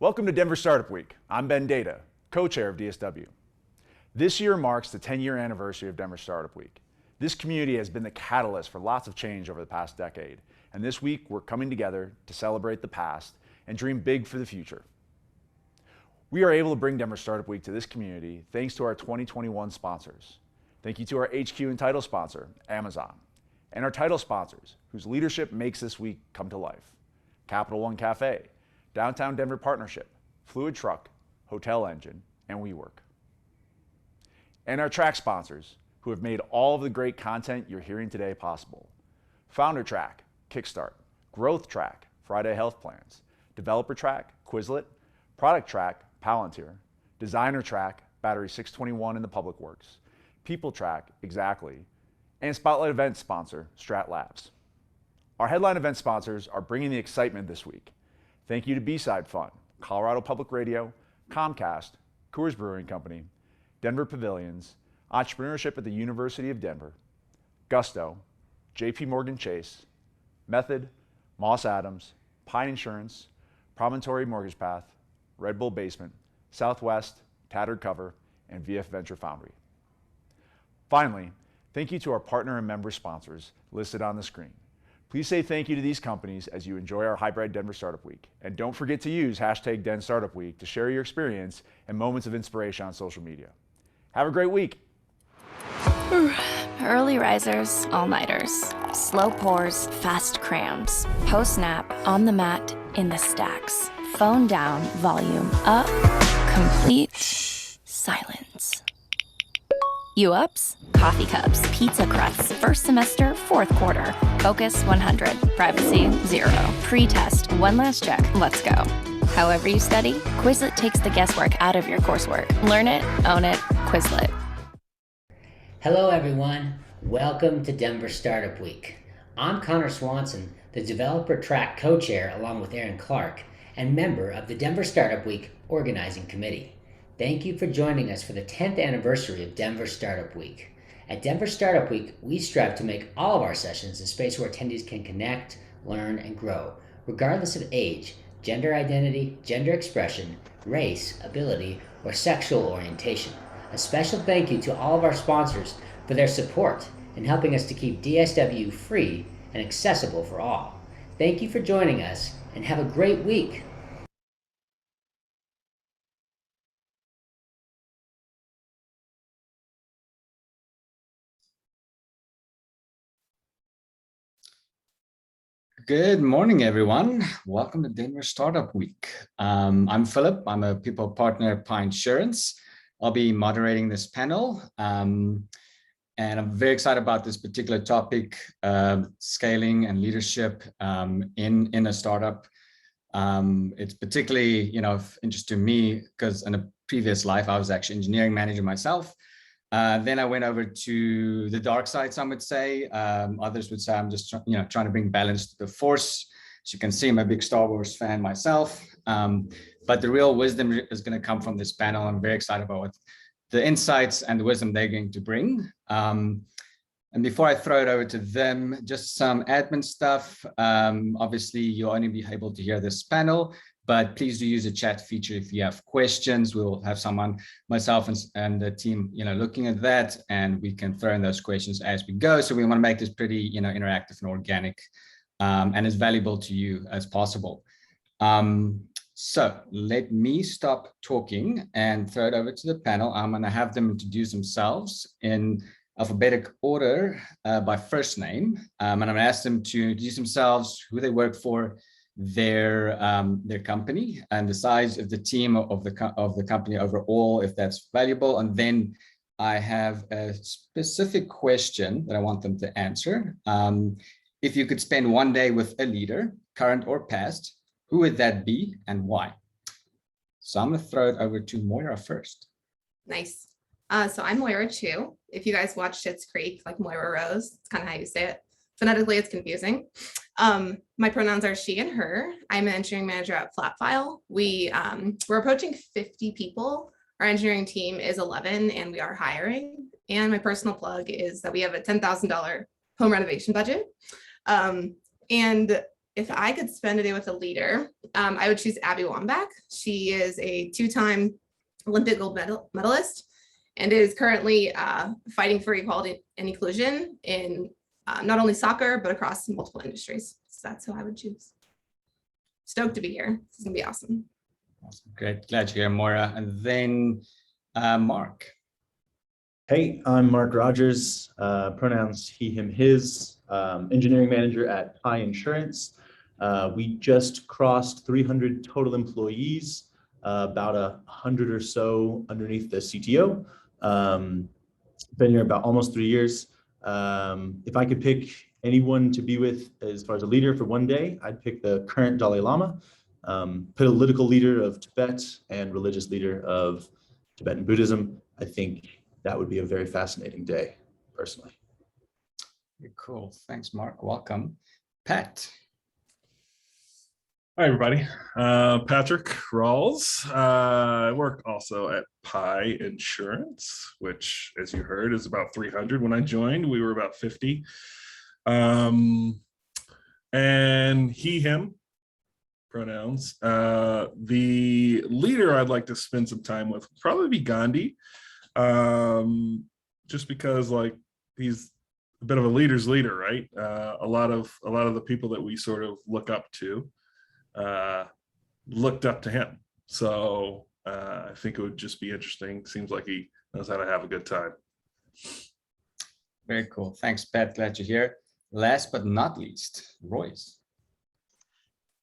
Welcome to Denver Startup Week. I'm Ben Data, co-chair of DSW. This year marks the 10-year anniversary of Denver Startup Week. This community has been the catalyst for lots of change over the past decade, and this week we're coming together to celebrate the past and dream big for the future. We are able to bring Denver Startup Week to this community thanks to our 2021 sponsors. Thank you to our HQ and title sponsor, Amazon, and our title sponsors, whose leadership makes this week come to life. Capital One Cafe, Downtown Denver Partnership, Fluid Truck, Hotel Engine, and WeWork. And our track sponsors, who have made all of the great content you're hearing today possible. Founder Track, Kickstart, Growth Track, Friday Health Plans, Developer Track, Quizlet, Product Track, Palantir, Designer Track, Battery 621 in the Public Works, People Track, Exactly, and Spotlight event sponsor, Strat Labs. Our headline event sponsors are bringing the excitement this week. Thank you to B-Side Fun, Colorado Public Radio, Comcast, Coors Brewing Company, Denver Pavilions, Entrepreneurship at the University of Denver, Gusto, JP Morgan Chase, Method, Moss Adams, Pine Insurance, Promontory Mortgage Path, Red Bull Basement, Southwest, Tattered Cover, and VF Venture Foundry. Finally, thank you to our partner and member sponsors listed on the screen. Please say thank you to these companies as you enjoy our hybrid Denver Startup Week. And don't forget to use hashtag #DenStartupWeek to share your experience and moments of inspiration on social media. Have a great week. Early risers, all-nighters, slow pours, fast crams, post-nap, on the mat, in the stacks, phone down, volume up, complete silence. You ups? Coffee cups, pizza crusts, first semester, fourth quarter, focus 100, privacy 0, pre-test, one last check, let's go. However you study, Quizlet takes the guesswork out of your coursework. Learn it, own it, Quizlet. Hello everyone, welcome to Denver Startup Week. I'm Connor Swanson, the Developer Track co-chair along with Aaron Clark and member of the Denver Startup Week Organizing Committee. Thank you for joining us for the 10th anniversary of Denver Startup Week. At Denver Startup Week, we strive to make all of our sessions a space where attendees can connect, learn, and grow, regardless of age, gender identity, gender expression, race, ability, or sexual orientation. A special thank you to all of our sponsors for their support in helping us to keep DSW free and accessible for all. Thank you for joining us and have a great week. Good morning, everyone. Welcome to Denver Startup Week. I'm Philip. I'm a people partner at Pine Insurance. I'll be moderating this panel. And I'm very excited about this particular topic, scaling and leadership in a startup. It's particularly, of interest to me because in a previous life, I was actually engineering manager myself. Then I went over to the dark side, some would say. Others would say I'm just trying to bring balance to the force. As you can see, I'm a big Star Wars fan myself. But the real wisdom is going to come from this panel. I'm very excited about what the insights and the wisdom they're going to bring. And before I throw it over to them, just some admin stuff. Obviously, you'll only be able to hear this panel, but please do use the chat feature if you have questions. We'll have someone, myself and the team, looking at that, and we can throw in those questions as we go. So we want to make this pretty, interactive and organic, and as valuable to you as possible. So let me stop talking and throw it over to the panel. I'm going to have them introduce themselves in alphabetic order by first name. And I'm going to ask them to introduce themselves, who they work for, their company, and the size of the team of the company overall, if that's valuable. And then I have a specific question that I want them to answer. If you could spend one day with a leader, current or past, who would that be and why? So I'm going to throw it over to Mora first. Nice. So I'm Moira too. If you guys watch Schitt's Creek, like Moira Rose, it's kind of how you say it. Phonetically, it's confusing. My pronouns are she and her. I'm an engineering manager at Flatfile. We're approaching 50 people. Our engineering team is 11 and we are hiring. And my personal plug is that we have a $10,000 home renovation budget. And if I could spend a day with a leader, I would choose Abby Wambach. She is a 2-time Olympic gold medalist and is currently fighting for equality and inclusion in not only soccer, but across multiple industries. So that's who I would choose. Stoked to be here. This is gonna be awesome. Awesome. Great. Glad to hear, Mora. And then Mark. Hey, I'm Mark Rogers, pronouns he, him, his, engineering manager at Pi Insurance. We just crossed 300 total employees, about 100 or so underneath the CTO. Been here about almost 3 years. If I could pick anyone to be with as far as a leader for one day, I'd pick the current Dalai Lama, political leader of Tibet and religious leader of Tibetan Buddhism. I think that would be a very fascinating day, personally. Cool. Thanks, Mark. Welcome. Pat. Hi, everybody. Patrick Rawls. I work also at Pi Insurance, which, as you heard, is about 300. When I joined, we were about 50. And he, him, pronouns. The leader I'd like to spend some time with would probably be Gandhi. Just because like he's a bit of a leader's leader, right? A lot of the people that we sort of look up to looked up to him. So I think it would just be interesting. Seems like he knows how to have a good time. Very cool. Thanks, Pat. Glad you're here. Last but not least, Royce.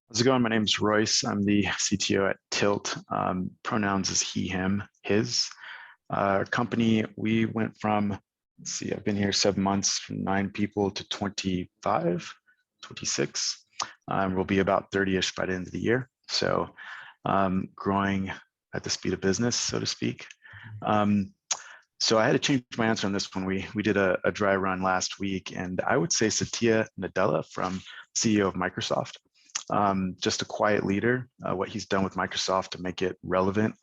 How's it going? My name is Royce. I'm the CTO at Tilt. Pronouns is he, him, his. Our company, we went from, let's see, I've been here 7 months, from 9 people to 25, 26. We'll be about 30-ish by the end of the year. So growing at the speed of business, so to speak. So I had to change my answer on this one. We did a dry run last week, and I would say Satya Nadella, from CEO of Microsoft. Just a quiet leader. What he's done with Microsoft to make it relevant,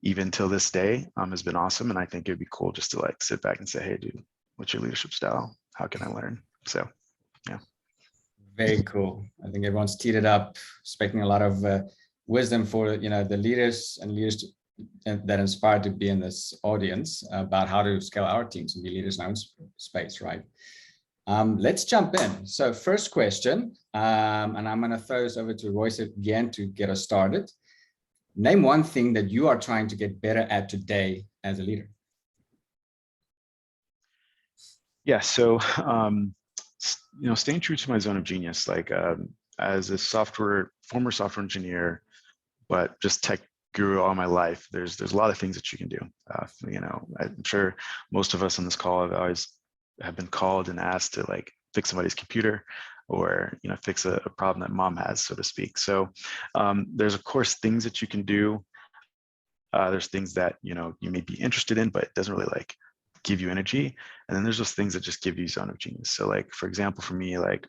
even till this day, has been awesome. And I think it'd be cool just to like sit back and say, hey, dude, what's your leadership style? How can I learn? So, yeah. Very cool. I think everyone's teed it up, expecting a lot of wisdom for the leaders and leaders that inspired to be in this audience about how to scale our teams and be leaders in our own space, right? Let's jump in. So first question, and I'm going to throw this over to Royce again to get us started. Name one thing that you are trying to get better at today as a leader. Yeah, so staying true to my zone of genius, like as a former software engineer, but just tech guru all my life, there's a lot of things that you can do. I'm sure most of us on this call have been called and asked to like fix somebody's computer or fix a problem that mom has, so to speak. So there's of course things that you can do. There's things that you may be interested in, but it doesn't really like give you energy. And then there's those things that just give you zone of genius. So like, for example, for me, like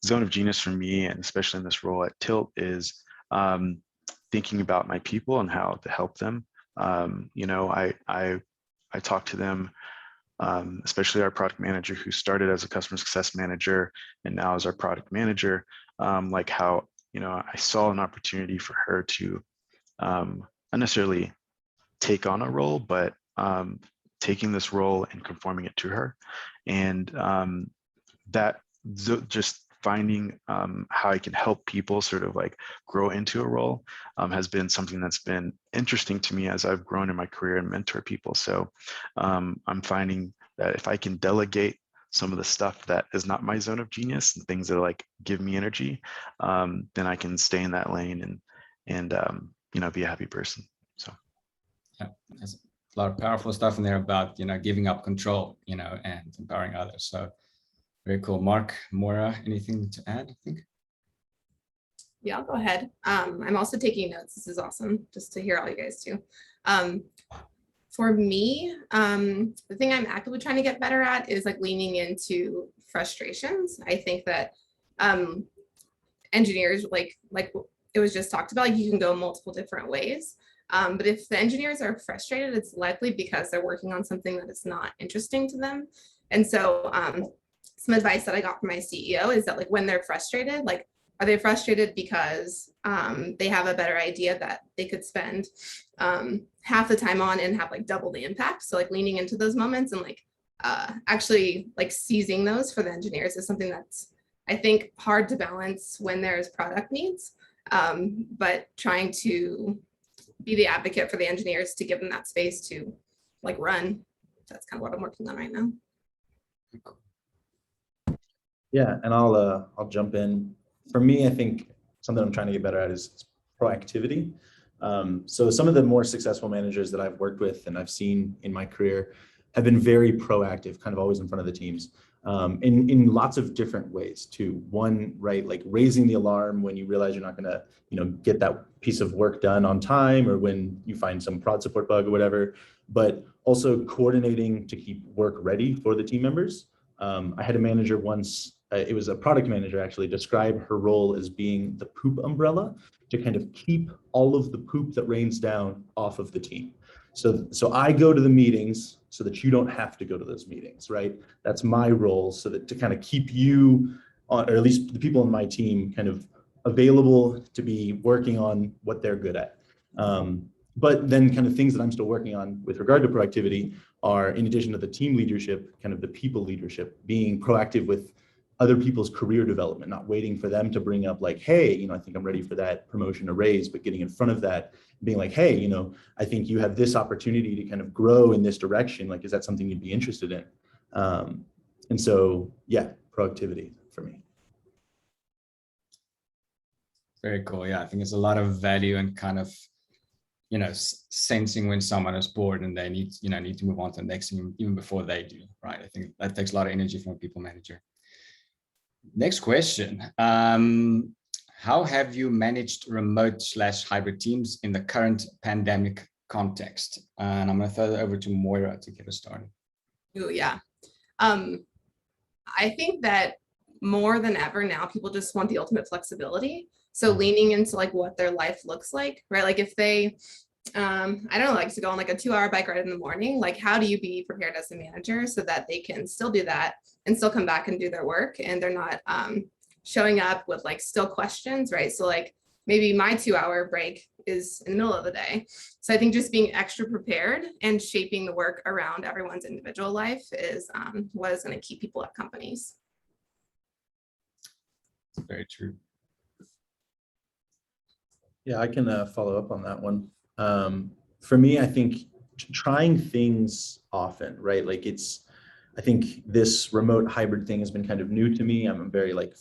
zone of genius for me, and especially in this role at Tilt, is thinking about my people and how to help them. I talk to them, especially our product manager, who started as a customer success manager and now is our product manager, like how, I saw an opportunity for her to not necessarily take on a role, but taking this role and conforming it to her. And just finding how I can help people sort of like grow into a role has been something that's been interesting to me as I've grown in my career and mentor people. So I'm finding that if I can delegate some of the stuff that is not my zone of genius and things that like give me energy, then I can stay in that lane and be a happy person. So yeah, there's a lot of powerful stuff in there about giving up control, and empowering others. So very cool. Mark, Mora, anything to add, I think? Yeah, I'll go ahead. I'm also taking notes. This is awesome just to hear all you guys too. For me, the thing I'm actively trying to get better at is like leaning into frustrations. I think that engineers, like it was just talked about, like you can go multiple different ways. But if the engineers are frustrated, it's likely because they're working on something that is not interesting to them. And so some advice that I got from my CEO is that like when they're frustrated, like Are they frustrated because they have a better idea that they could spend half the time on and have like double the impact? So like leaning into those moments and like actually like seizing those for the engineers is something that's, I think, hard to balance when there's product needs, but trying to be the advocate for the engineers to give them that space to like run. That's kind of what I'm working on right now. Yeah, and I'll jump in. For me, I think something I'm trying to get better at is proactivity. So some of the more successful managers that I've worked with and I've seen in my career have been very proactive, kind of always in front of the teams, in lots of different ways too. One, right, like raising the alarm when you realize you're not gonna, get that piece of work done on time, or when you find some prod support bug or whatever, but also coordinating to keep work ready for the team members. I had a manager once, it was a product manager actually, describe her role as being the poop umbrella to kind of keep all of the poop that rains down off of the team. So I go to the meetings so that you don't have to go to those meetings, right? That's my role, so that to kind of keep you on, or at least the people on my team, kind of available to be working on what they're good at. But then kind of things that I'm still working on with regard to productivity are, in addition to the team leadership, kind of the people leadership, being proactive with other people's career development, not waiting for them to bring up like, hey, I think I'm ready for that promotion or raise, but getting in front of that, being like, hey, I think you have this opportunity to kind of grow in this direction. Like, is that something you'd be interested in? And so, yeah, proactivity for me. Very cool. Yeah, I think there's a lot of value in kind of, sensing when someone is bored and they need to move on to the next thing even before they do, right? I think that takes a lot of energy from a people manager. Next question. How have you managed remote/hybrid teams in the current pandemic context? And I'm going to throw it over to Mora to get us started. Oh, yeah. I think that more than ever now, people just want the ultimate flexibility. So leaning into like what their life looks like, right? Like if they, I don't know, like to go on like a 2-hour bike ride in the morning, like how do you be prepared as a manager so that they can still do that and still come back and do their work, and they're not showing up with like still questions, right? So like maybe my 2-hour break is in the middle of the day. So I think just being extra prepared and shaping the work around everyone's individual life is what is going to keep people at companies. Very true. Yeah, I can follow up on that one. For me, I think trying things often, right? Like I think this remote hybrid thing has been kind of new to me. I'm very like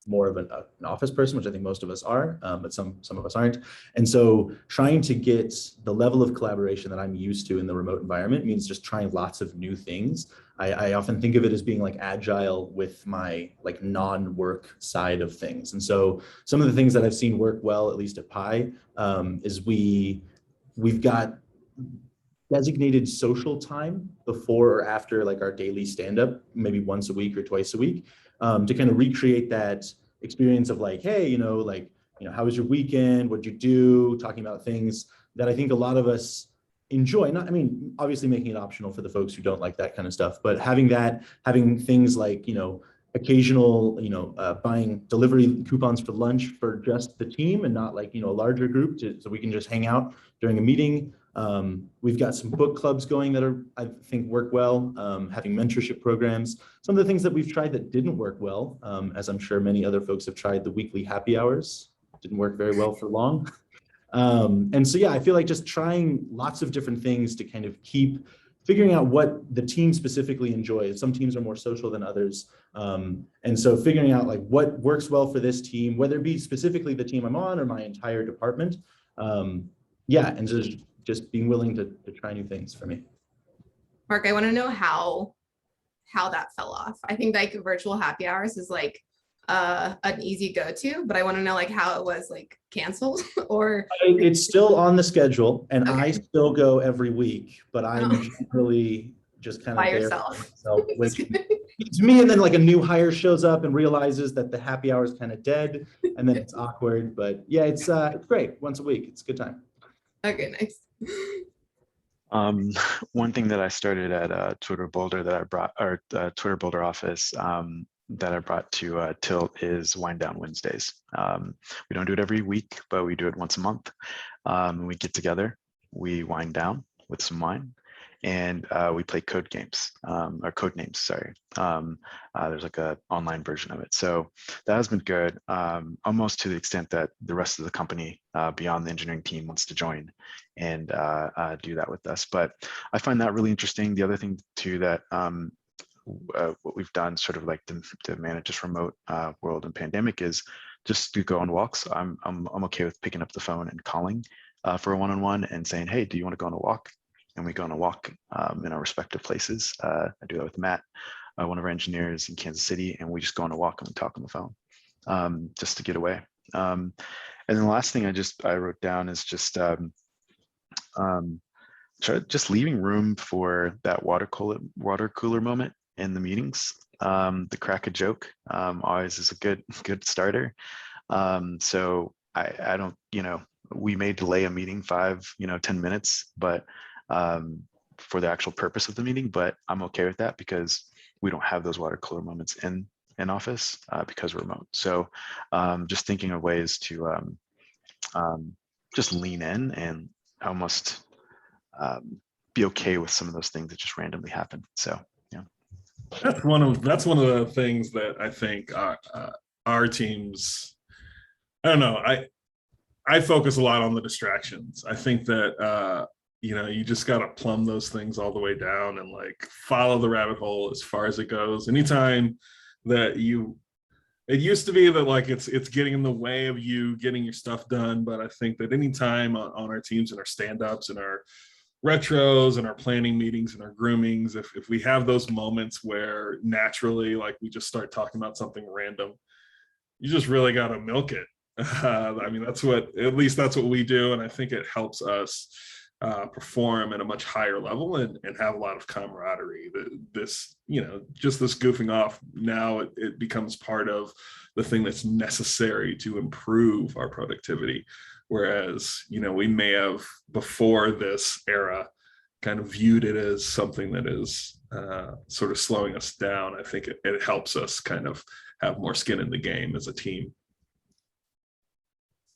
more of an office person, which I think most of us are, but some of us aren't. And so trying to get the level of collaboration that I'm used to in the remote environment means just trying lots of new things. I often think of it as being like agile with my like non-work side of things. And so some of the things that I've seen work well, at least at Pi, is we've got designated social time before or after like our daily stand-up, maybe once a week or twice a week, to kind of recreate that experience of like, hey, how was your weekend? What'd you do? Talking about things that I think a lot of us enjoy. Obviously making it optional for the folks who don't like that kind of stuff, but having things like, occasional, buying delivery coupons for lunch for just the team and not like, a larger group so we can just hang out during a meeting. We've got some book clubs going that I think work well, having mentorship programs. Some of the things that we've tried that didn't work well, as I'm sure many other folks have tried, the weekly happy hours didn't work very well for long. And so, yeah, I feel like just trying lots of different things to kind of keep figuring out what the team specifically enjoys. Some teams are more social than others. And so figuring out like what works well for this team, whether it be specifically the team I'm on or my entire department. Yeah, and just being willing to try new things for me. Mark, I want to know how that fell off. I think like virtual happy hours is like an easy go-to, but I want to know like how it was like canceled or it's still on the schedule, and okay. I still go every week, but I'm generally just kind of by there yourself. Which to me, and then like a new hire shows up and realizes that the happy hour is kind of dead, and then it's awkward. But yeah, it's great once a week. It's a good time. Okay, nice. One thing that I started at Twitter Boulder that I brought, or Twitter Boulder office, that I brought to Tilt is Wind Down Wednesdays. We don't do it every week, but we do it once a month. We get together, we wind down with some wine, and we play code games, or code names, sorry. There's like an online version of it. So that has been good, almost to the extent that the rest of the company beyond the engineering team wants to join and do that with us. But I find that really interesting. The other thing too that what we've done sort of like to manage this remote world and pandemic is just to go on walks. I'm okay with picking up the phone and calling for a one-on-one and saying, hey, do you want to go on a walk? And we go on a walk in our respective places. I do that with Matt, one of our engineers in Kansas City, and we just go on a walk and we talk on the phone just to get away. And then the last thing I wrote down is just just leaving room for that water cooler moment in the meetings. The crack a joke always is a good starter. So I don't, we may delay a meeting 10 minutes, but for the actual purpose of the meeting, but I'm okay with that because we don't have those water cooler moments in office because we're remote. So just thinking of ways to just lean in and almost be okay with some of those things that just randomly happen. So yeah, that's one of the things that I think our teams, I don't know, I focus a lot on the distractions. I think that you just got to plumb those things all the way down and like follow the rabbit hole as far as it goes. Anytime that it used to be that like it's getting in the way of you getting your stuff done, but I think that anytime on our teams and our stand-ups and our retros and our planning meetings and our groomings, if we have those moments where naturally like we just start talking about something random, you just really got to milk it. I mean, at least that's what we do, and I think it helps us perform at a much higher level and have a lot of camaraderie. This goofing off, now it becomes part of the thing that's necessary to improve our productivity. Whereas, we may have before this era kind of viewed it as something that is sort of slowing us down. I think it helps us kind of have more skin in the game as a team.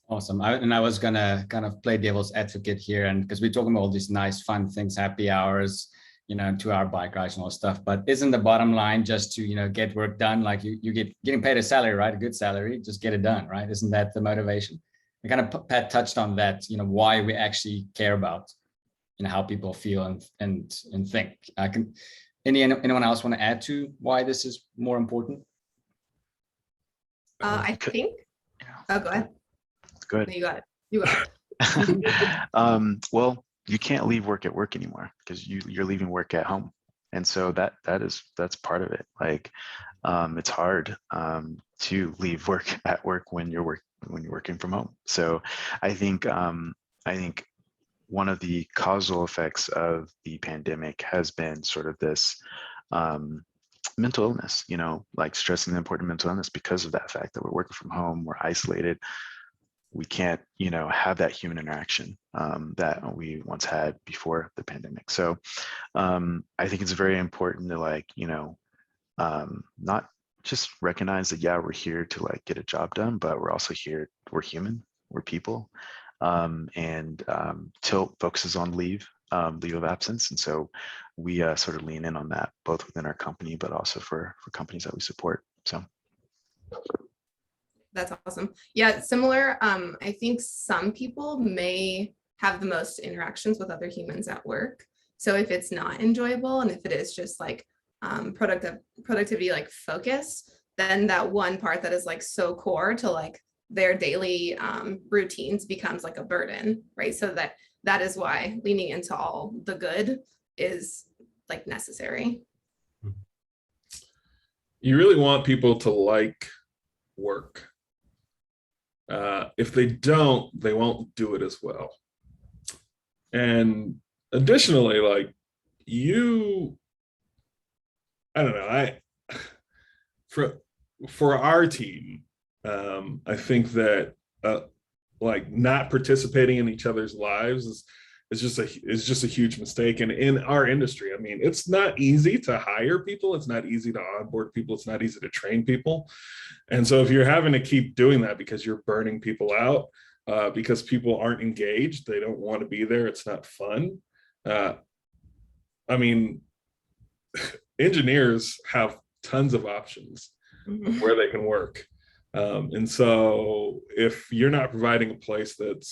Awesome. I was gonna kind of play devil's advocate here, and because we're talking about all these nice fun things, happy hours, 2-hour bike rides and all stuff, but isn't the bottom line just to get work done? Like you getting paid a salary, right? A good salary, just get it done, right? Isn't that the motivation? And kind of Pat touched on that, why we actually care about how people feel and think. Anyone else want to add to why this is more important? I think. Oh, go ahead. Go ahead. No, you got it. Well, you can't leave work at work anymore because you're leaving work at home, and so that's part of it. Like, it's hard to leave work at work when you're working from home. So I think one of the causal effects of the pandemic has been sort of this mental illness, like stressing the important mental illness because of that fact that we're working from home, we're isolated. We can't, have that human interaction that we once had before the pandemic. So I think it's very important to not just recognize that, yeah, we're here to get a job done, but we're also here, we're human, we're people. And Tilt focuses on leave of absence. And so we sort of lean in on that, both within our company, but also for companies that we support. So. That's awesome. Yeah, similar. I think some people may have the most interactions with other humans at work. So if it's not enjoyable and if it is just productivity focus, then that one part that is so core to their daily routines becomes a burden, right? So that is why leaning into all the good is necessary. You really want people to like work. If they don't, they won't do it as well. And additionally, I don't know, for our team, I think that not participating in each other's lives is just a huge mistake. And in our industry, I mean, it's not easy to hire people. It's not easy to onboard people. It's not easy to train people. And so if you're having to keep doing that because you're burning people out, because people aren't engaged, they don't want to be there, it's not fun. I mean, engineers have tons of options where they can work. And so if you're not providing a place that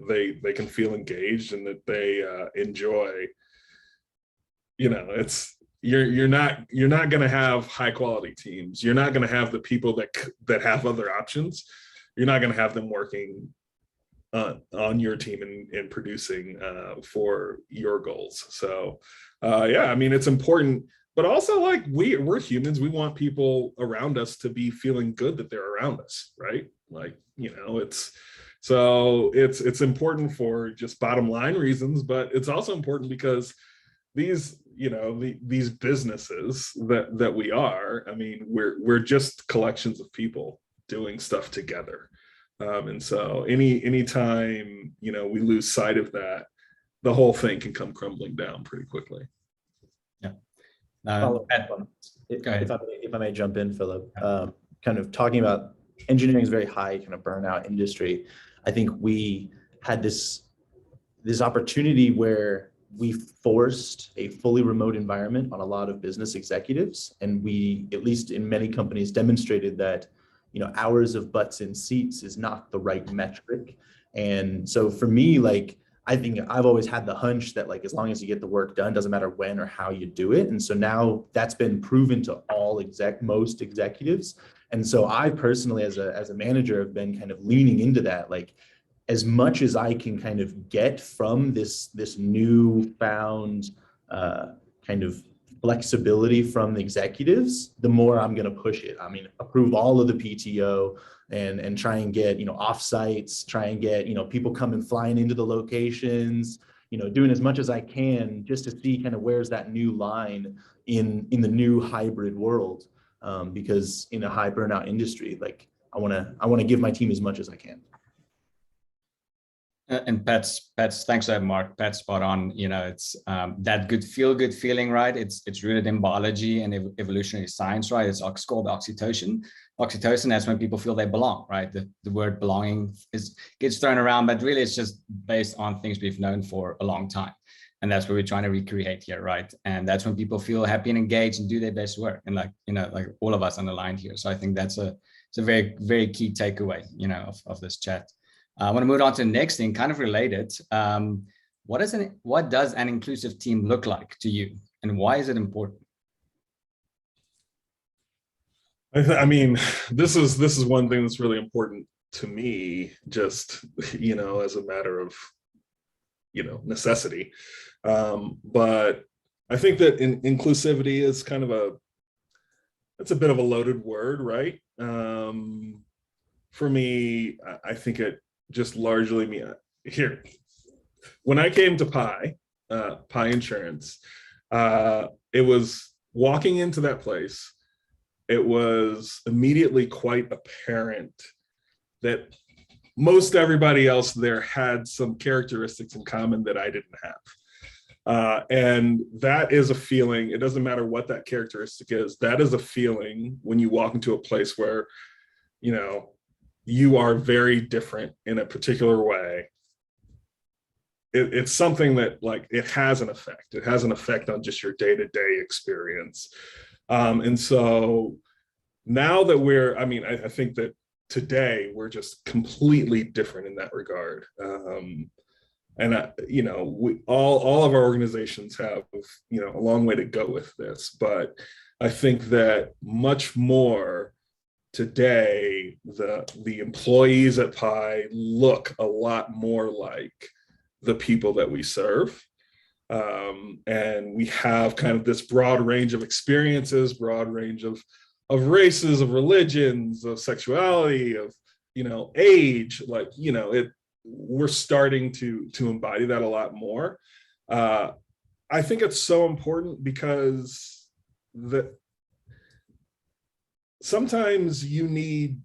they can feel engaged and that they enjoy, you know, you're not going to have high quality teams. You're not going to have the people that have other options. You're not going to have them working on your team and producing for your goals. So yeah, I mean, it's important. But also, like, we're humans. We want people around us to be feeling good that they're around us, right? Like, you know, it's important for just bottom line reasons, but it's also important because these, you know, these businesses that we are, I mean, we're just collections of people doing stuff together. And so anytime, you know, we lose sight of that, the whole thing can come crumbling down pretty quickly. Follow up on- if I may jump in, Philip, kind of talking about engineering is a very high kind of burnout industry. I think we had this opportunity where we forced a fully remote environment on a lot of business executives, and we, at least in many companies, demonstrated that, you know, hours of butts in seats is not the right metric. And so for me, like, I think I've always had the hunch that, like, as long as you get the work done, doesn't matter when or how you do it. And so now that's been proven to most executives. And so I personally, as a manager, have been kind of leaning into that, like, as much as I can kind of get from this newfound kind of flexibility from the executives, the more I'm going to push it. I mean, approve all of the PTO and try and get, you know, offsites, try and get, you know, people coming flying into the locations, you know, doing as much as I can just to see kind of where's that new line in the new hybrid world. Because in a high burnout industry, like, I want to give my team as much as I can. And Pat's thanks for that, Mark. Pat's spot on. You know, it's that good feeling, right? It's rooted in biology and evolutionary science, right? It's called oxytocin. Oxytocin, that's when people feel they belong, right? The word belonging gets thrown around, but really it's just based on things we've known for a long time. And that's what we're trying to recreate here, right? And that's when people feel happy and engaged and do their best work. And, like, you know, like all of us underlined here. So I think it's a very, very key takeaway, you know, of this chat. I want to move on to the next thing, kind of related. What does an inclusive team look like to you, and why is it important? I mean, this is one thing that's really important to me, just, you know, as a matter of, you know, necessity. But I think that inclusivity is kind of it's a bit of a loaded word, right? For me, I think it just largely means here. When I came to Pi Insurance, it was walking into that place. It was immediately quite apparent that most everybody else there had some characteristics in common that I didn't have. And that is a feeling. It doesn't matter what that characteristic is. That is a feeling when you walk into a place where, you know, you are very different in a particular way. It's something that, like, it has an effect. It has an effect on just your day-to-day experience. And so now that I think that today we're just completely different in that regard. And you know, all of our organizations have, you know, a long way to go with this, but I think that much more today, the employees at Pi look a lot more like the people that we serve. And we have kind of this broad range of experiences, broad range of races, of religions, of sexuality, of, you know, age, like, you know, we're starting to embody that a lot more. I think it's so important because sometimes you need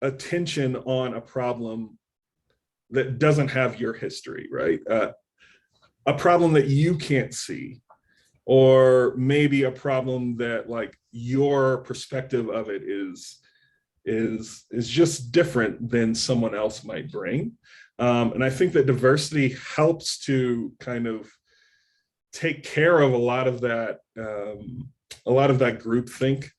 attention on a problem that doesn't have your history, right? A problem that you can't see, or maybe a problem that like your perspective of it is just different than someone else might bring. And I think that diversity helps to kind of take care of a lot of that groupthink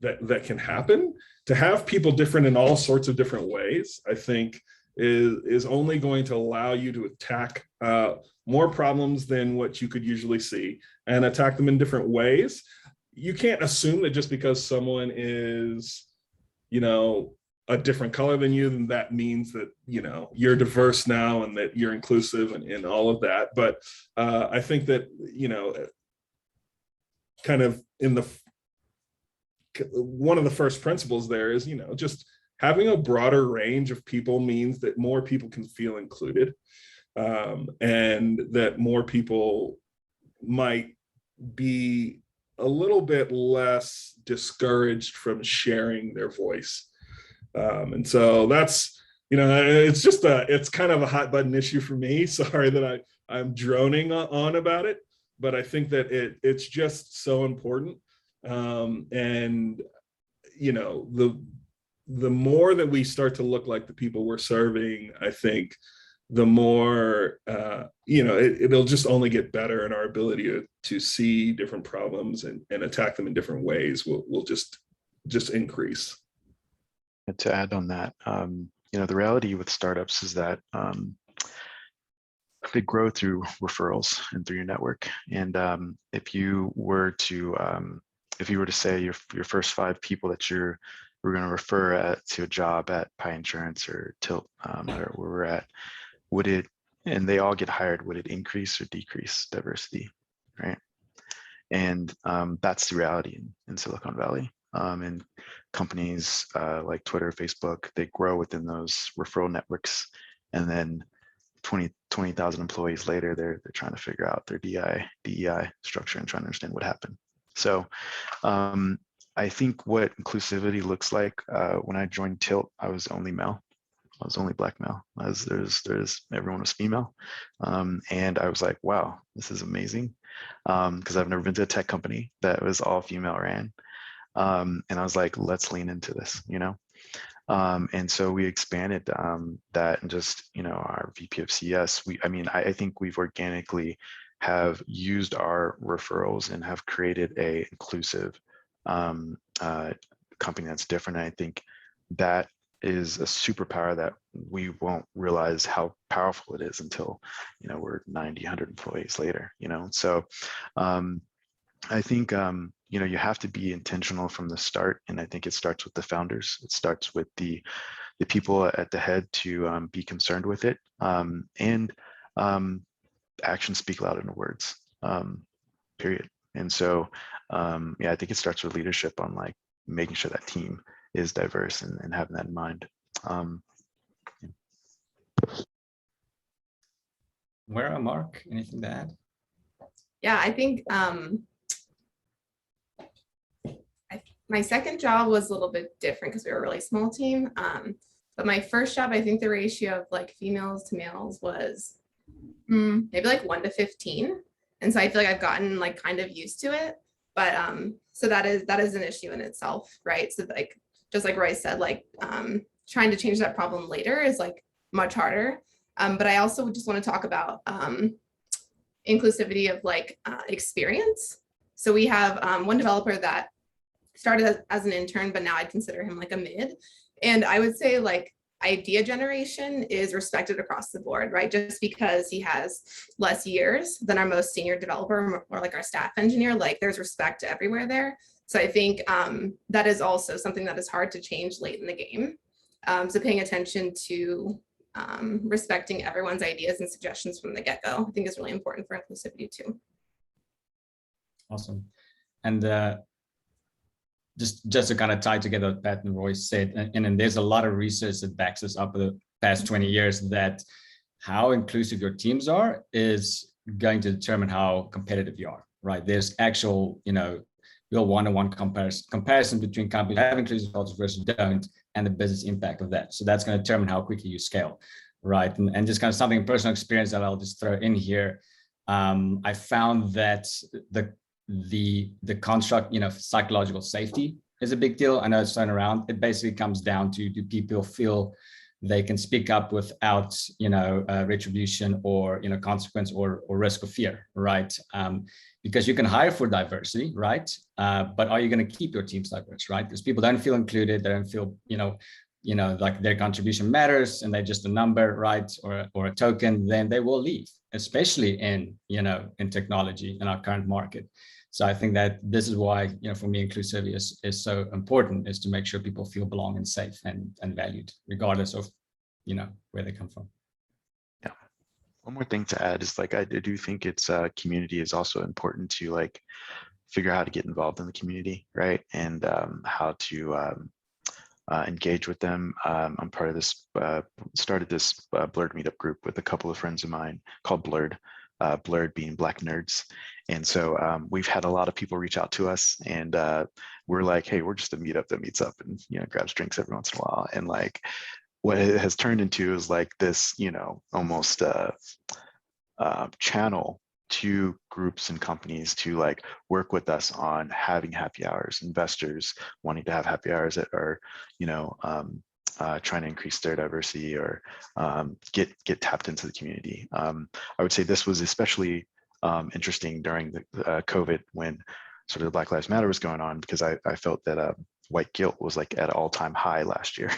that can happen. To have people different in all sorts of different ways, I think is only going to allow you to attack more problems than what you could usually see, and attack them in different ways. You can't assume that just because someone is, a different color than you, then that means that, you're diverse now and that you're inclusive and all of that. But I think that, kind of one of the first principles there is, just having a broader range of people means that more people can feel included, and that more people might be a little bit less discouraged from sharing their voice. And so that's, it's kind of a hot button issue for me. Sorry that I'm droning on about it, but I think that it's just so important. And, the more that we start to look like the people we're serving, I think the more, it'll just only get better, and our ability to see different problems and attack them in different ways will just increase. And to add on that, the reality with startups is that they grow through referrals and through your network. And if you were to say your first 5 people that we're going to refer to a job at Pi Insurance or Tilt, or where we're at, and they all get hired, would it increase or decrease diversity, right? And that's the reality in Silicon Valley. And companies like Twitter, Facebook, they grow within those referral networks, and then 20,000 employees later, they're trying to figure out their DEI structure and trying to understand what happened. So I think what inclusivity looks like, when I joined Tilt, I was only male. I was only Black male. Everyone was female. And I was like, wow, this is amazing. Because I've never been to a tech company that was all female ran. And I was like, let's lean into this, and so we expanded that, and just, our VP of CS, I think we've organically have used our referrals and have created a inclusive company that's different. And I think that is a superpower that we won't realize how powerful it is until, we're 90, 100 employees later, So I think, you have to be intentional from the start. And I think it starts with the founders. It starts with the people at the head to be concerned with it. And actions speak louder than words, period. And so, I think it starts with leadership on like making sure that team is diverse and having that in mind. Mora, Mark, anything to add? Yeah, I think my second job was a little bit different because we were a really small team. But my first job, I think the ratio of like females to males was maybe like 1 to 15. And so I feel like I've gotten like kind of used to it. But so that is an issue in itself, right? So like, just like Roy said, like trying to change that problem later is like much harder. But I also just want to talk about inclusivity of like experience. So we have one developer that started as an intern, but now I'd consider him like a mid. And I would say like idea generation is respected across the board, right? Just because he has less years than our most senior developer or like our staff engineer, like there's respect everywhere there. So I think that is also something that is hard to change late in the game. So paying attention to respecting everyone's ideas and suggestions from the get-go, I think is really important for inclusivity too. Awesome. And just to kind of tie together what Pat and Roy said, and then there's a lot of research that backs us up the past 20 years that how inclusive your teams are is going to determine how competitive you are, right? There's actual, real one-on-one comparison between companies that have inclusive culture versus don't, and the business impact of that. So that's going to determine how quickly you scale. right? And just kind of something personal experience that I'll just throw in here. I found that the construct, psychological safety is a big deal. I know it's thrown around. It basically comes down to, do people feel they can speak up without, retribution or, consequence or risk of fear, right? Because you can hire for diversity, right? But are you going to keep your teams diverse, right? Because people don't feel included, they don't feel, like their contribution matters and they're just a number, right? Or a token, then they will leave, especially in technology in our current market. So I think that this is why, for me, inclusivity is so important, is to make sure people feel belong and safe and valued, regardless of, where they come from. Yeah. One more thing to add is, like, I do think it's community is also important to, like, figure out how to get involved in the community, right? And how to engage with them. I'm part of this, started this Blurred meetup group with a couple of friends of mine called Blurred. Blurred being Black nerds. And so we've had a lot of people reach out to us, and we're like, hey, we're just a meetup that meets up and grabs drinks every once in a while. And like what it has turned into is like this, almost channel to groups and companies to like work with us on having happy hours, investors wanting to have happy hours that are, trying to increase their diversity or get tapped into the community. I would say this was especially interesting during the COVID, when sort of the Black Lives Matter was going on, because I felt that white guilt was like at an all-time high last year.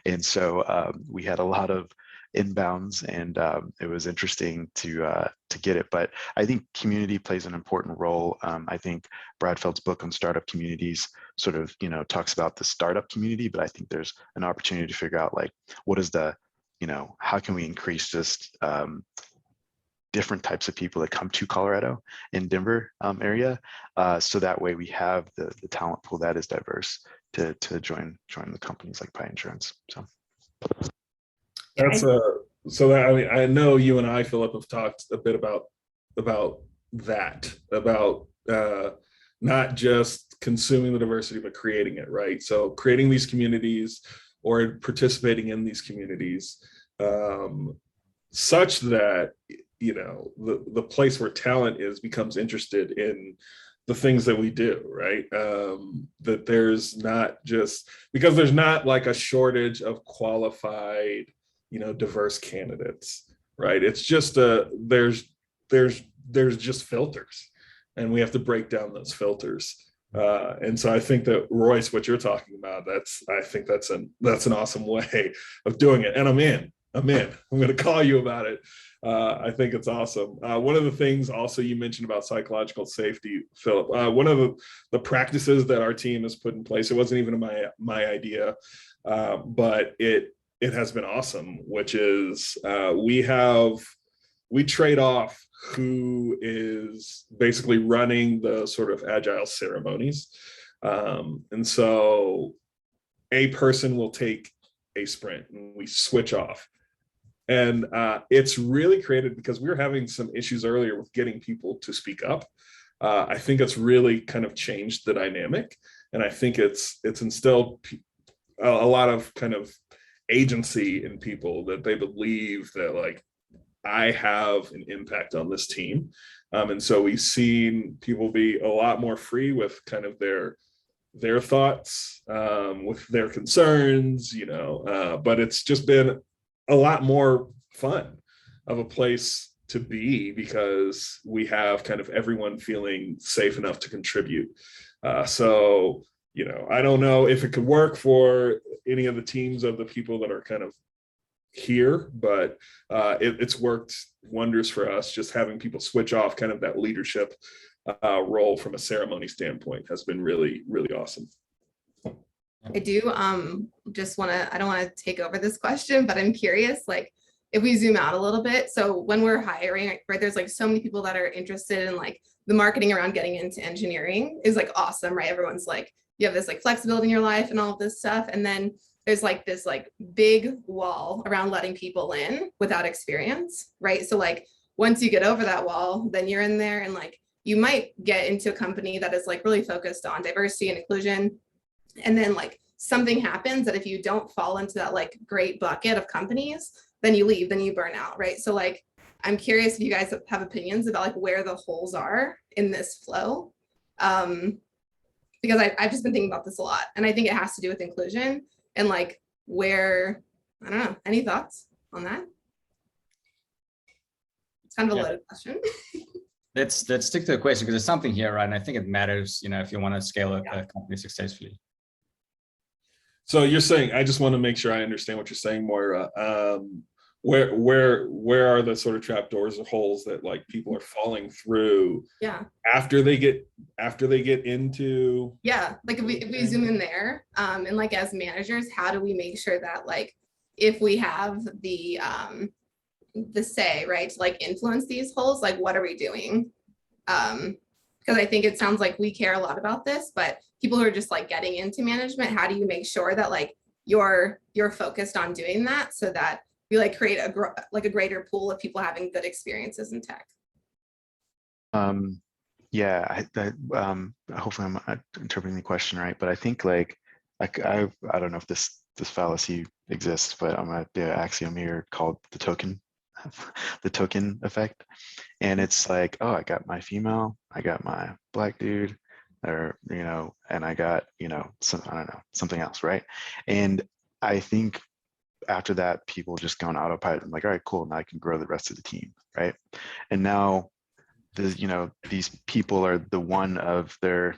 And so we had a lot of inbounds, and it was interesting to get it. But I think community plays an important role. I think Brad Feld's book on startup communities sort of, talks about the startup community, but I think there's an opportunity to figure out, like, what is the, how can we increase just different types of people that come to Colorado in Denver area, so that way we have the talent pool that is diverse to join the companies like Pi Insurance. So that's so that, I mean, I know you and I, Philip, have talked a bit about that, about not just consuming the diversity, but creating it, right? So creating these communities or participating in these communities, such that the place where talent is becomes interested in the things that we do, right? That there's not just, because there's not like a shortage of qualified, diverse candidates, right? It's just there's just filters, and we have to break down those filters. And so I think that, Royce, what you're talking about, I think that's an awesome way of doing it. And I'm in. I'm going to call you about it. I think it's awesome. One of the things also you mentioned about psychological safety, Philip, one of the practices that our team has put in place, it wasn't even my idea, but it has been awesome, which is we trade off who is basically running the sort of agile ceremonies. And so a person will take a sprint and we switch off. And it's really created, because we were having some issues earlier with getting people to speak up. I think it's really kind of changed the dynamic. And I think it's instilled a lot of kind of agency in people, that they believe that, like, I have an impact on this team. And so we've seen people be a lot more free with kind of their thoughts, with their concerns, but it's just been a lot more fun of a place to be, because we have kind of everyone feeling safe enough to contribute. So, I don't know if it could work for any of the teams of the people that are kind of here, but it's worked wonders for us. Just having people switch off kind of that leadership role from a ceremony standpoint has been really, really awesome. I do just want to, I don't want to take over this question, but I'm curious, like, if we zoom out a little bit. So when we're hiring, right, there's like so many people that are interested in like the marketing around getting into engineering is like awesome, right? Everyone's like, you have this like flexibility in your life and all of this stuff. And then there's like this like big wall around letting people in without experience, right? So like once you get over that wall, then you're in there, and like you might get into a company that is like really focused on diversity and inclusion. And then like something happens that if you don't fall into that like great bucket of companies, then you leave, then you burn out, right? So like, I'm curious if you guys have opinions about like where the holes are in this flow. Because I've just been thinking about this a lot, and I think it has to do with inclusion and like where, I don't know, any thoughts on that? It's kind of a loaded question. Let's stick to the question because there's something here, right? And I think it matters, if you want to scale a company successfully. So you're saying, I just want to make sure I understand what you're saying, Moira. Where are the sort of trapdoors or holes that like people are falling through? Yeah. After they get into. Yeah, like if we zoom in there, and like as managers, how do we make sure that like if we have the say, right, to like influence these holes, like what are we doing? Because I think it sounds like we care a lot about this, but people who are just like getting into management, how do you make sure that like you're focused on doing that so that we like create a greater pool of people having good experiences in tech? Yeah, hopefully I'm not interpreting the question right, but I think like I don't know if this fallacy exists, but I'm at the axiom here called the token effect, and it's like, oh, I got my female, I got my black dude, or and I got some, I don't know, something else, right? And I think after that, people just go on autopilot. I'm like, all right, cool, now I can grow the rest of the team, right? And now these people are the one of their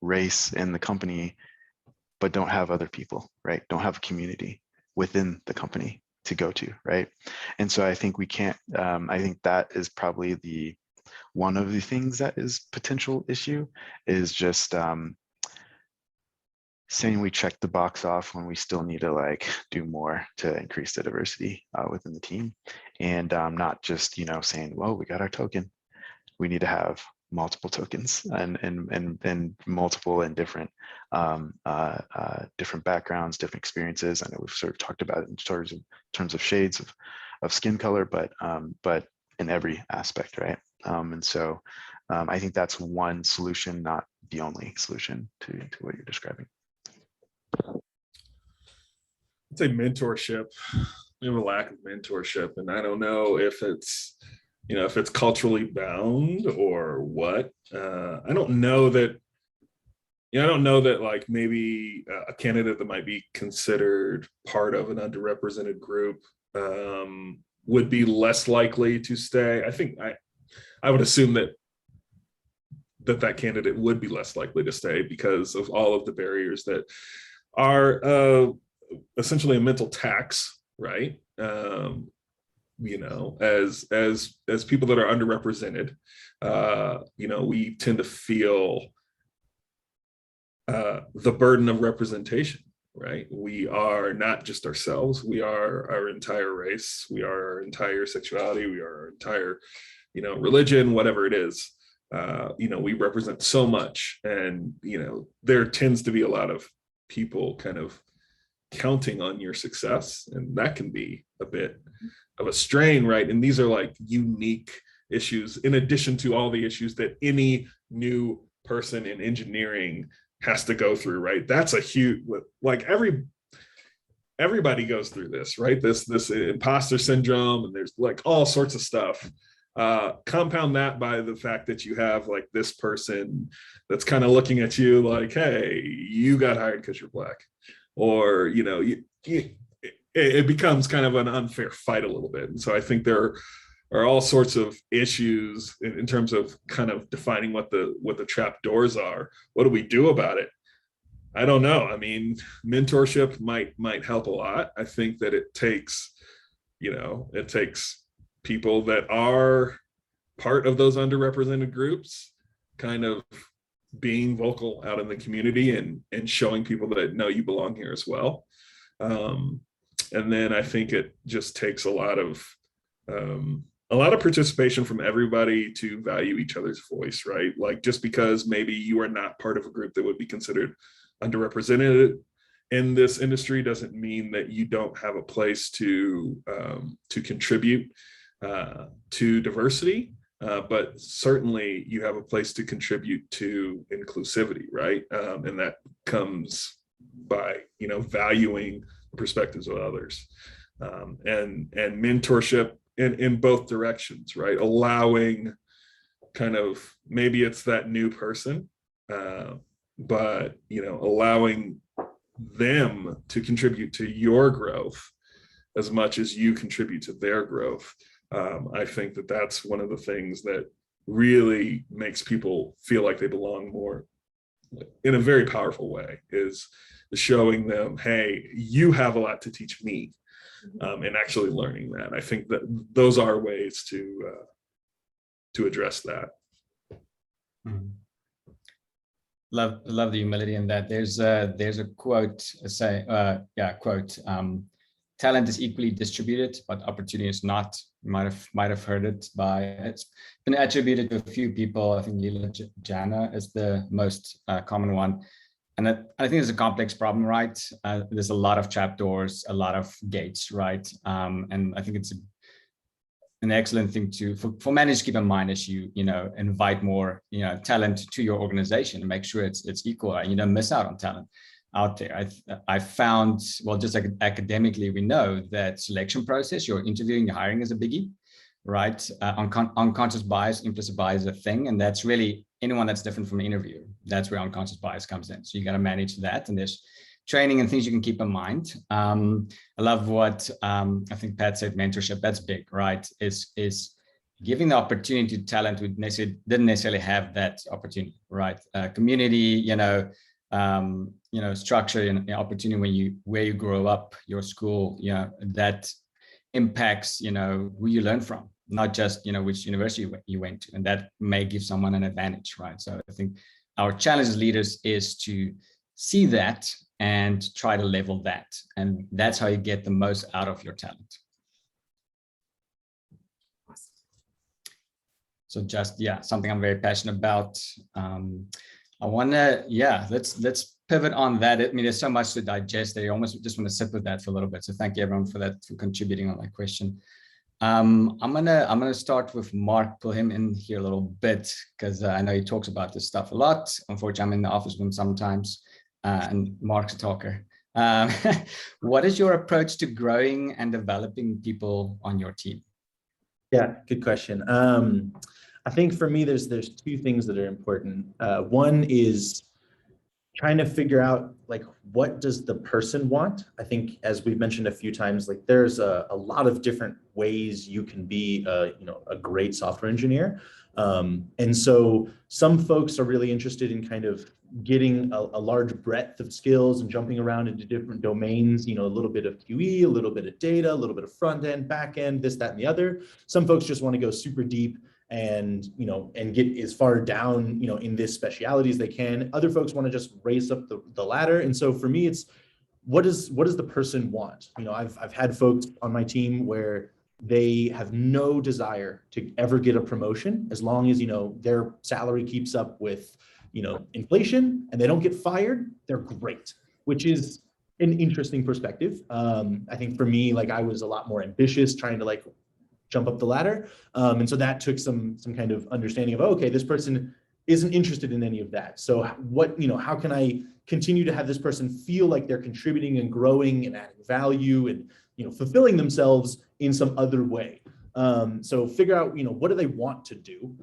race in the company, but don't have other people, right? Don't have a community within the company to go to, right? And so I think we can't, I think that is probably one of the things that is potential issue, is just saying we check the box off when we still need to like do more to increase the diversity within the team, and not just saying, well, we got our token. We need to have multiple tokens and multiple and different different backgrounds, different experiences. I know we've sort of talked about it in terms of shades of skin color, but in every aspect, right? And so I think that's one solution, not the only solution to what you're describing. I'd say mentorship. We have a lack of mentorship, and I don't know if it's if it's culturally bound or what. I don't know that. I don't know that like maybe a candidate that might be considered part of an underrepresented group would be less likely to stay. I think I would assume that candidate would be less likely to stay because of all of the barriers that are essentially a mental tax, right? As people that are underrepresented, we tend to feel the burden of representation, right? We are not just ourselves, we are our entire race, we are our entire sexuality, we are our entire, religion, whatever it is. We represent so much, and, there tends to be a lot of people kind of counting on your success, and that can be a bit of a strain, right? And these are like unique issues in addition to all the issues that any new person in engineering has to go through, right? That's a huge, like everybody goes through this, right? This imposter syndrome, and there's like all sorts of stuff. Compound that by the fact that you have like this person that's kind of looking at you like, hey, you got hired because you're black, or it becomes kind of an unfair fight a little bit. And so I think there are all sorts of issues in terms of kind of defining what the trap doors are. What do we do about it? I don't know. I mean, mentorship might help a lot. I think that it takes people that are part of those underrepresented groups kind of being vocal out in the community and showing people that, no, you belong here as well. And then I think it just takes a lot of participation from everybody to value each other's voice, right? Like, just because maybe you are not part of a group that would be considered underrepresented in this industry doesn't mean that you don't have a place to contribute to diversity, but certainly you have a place to contribute to inclusivity, right? And that comes by valuing the perspectives of others. and mentorship in both directions, right? Allowing kind of, maybe it's that new person, but allowing them to contribute to your growth as much as you contribute to their growth. I think that that's one of the things that really makes people feel like they belong more in a very powerful way, is showing them, hey, you have a lot to teach me, and actually learning that. I think that those are ways to address that. Mm-hmm. Love the humility in that. There's a quote quote, talent is equally distributed, but opportunity is not. You might have heard it it's been attributed to a few people. I think Lila Jana is the most common one. And I think it's a complex problem, right? There's a lot of trapdoors, a lot of gates, right? And I think it's an excellent thing for managers to keep in mind as you invite more talent to your organization and make sure it's equal, and you don't miss out on talent out there. I found, well, just like academically, we know that selection process, your interviewing, your hiring is a biggie, right? Unconscious bias, implicit bias is a thing, and that's really anyone that's different from an interviewer. That's where unconscious bias comes in. So you got to manage that, and there's training and things you can keep in mind. I love what I think Pat said, mentorship. That's big, right? Is giving the opportunity to talent who didn't necessarily have that opportunity, right? Community, structure and opportunity where you grow up, your school, that impacts, who you learn from, not just, which university you went to, and that may give someone an advantage, right? So I think our challenge as leaders is to see that and try to level that. And that's how you get the most out of your talent. So just, something I'm very passionate about. I want to, let's pivot on that. I mean, there's so much to digest there. You almost just want to sit with that for a little bit. So thank you everyone for contributing on that question. I'm gonna start with Mark, pull him in here a little bit, because I know he talks about this stuff a lot. Unfortunately, I'm in the office with him sometimes, and Mark's a talker. What is your approach to growing and developing people on your team? Yeah, good question. I think for me, there's two things that are important. One is trying to figure out, like, what does the person want? I think, as we've mentioned a few times, like, there's a lot of different ways you can be a great software engineer. And so some folks are really interested in kind of getting a large breadth of skills and jumping around into different domains, a little bit of QE, a little bit of data, a little bit of front end, back end, this, that, and the other. Some folks just want to go super deep and get as far down in this specialty as they can. Other folks want to just race up the ladder. And so for me, it's what does the person want? I've had folks on my team where they have no desire to ever get a promotion as long as their salary keeps up with inflation and they don't get fired. They're great, which is an interesting perspective. I think for me, like, I was a lot more ambitious, trying to jump up the ladder. And so that took some kind of understanding of, okay, this person isn't interested in any of that. So how can I continue to have this person feel like they're contributing and growing and adding value and, fulfilling themselves in some other way? So figure out, what do they want to do?